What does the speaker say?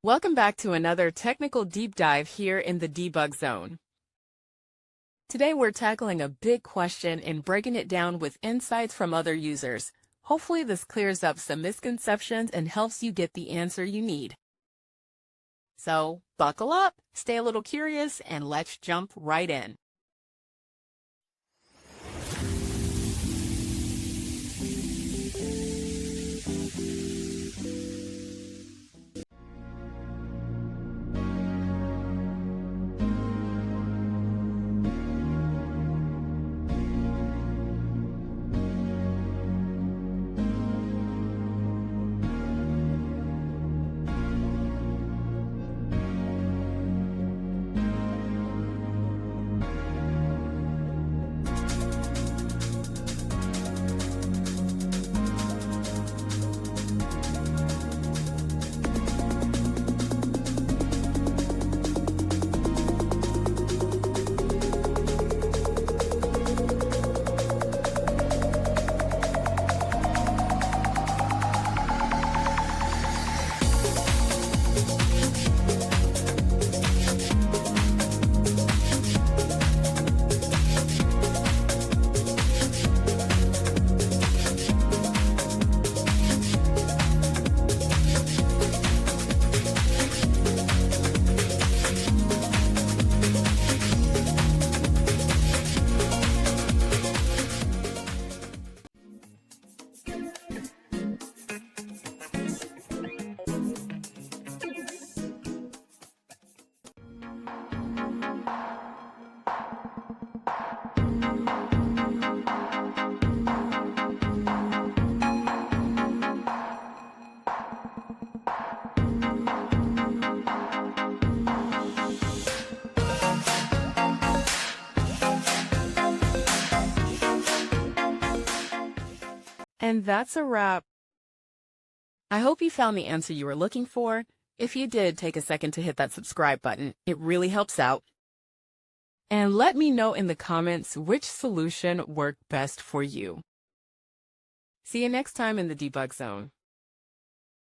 Welcome back to another technical deep dive here in the debug zone. Today we're tackling a big question and breaking it down with insights from other users. Hopefully this clears up some misconceptions and helps you get the answer you need. So buckle up, stay a little curious, and let's jump right in. And that's a wrap. I hope you found the answer you were looking for. If you did, take a second to hit that subscribe button. It really helps out. And let me know in the comments which solution worked best for you. See you next time in the debug zone.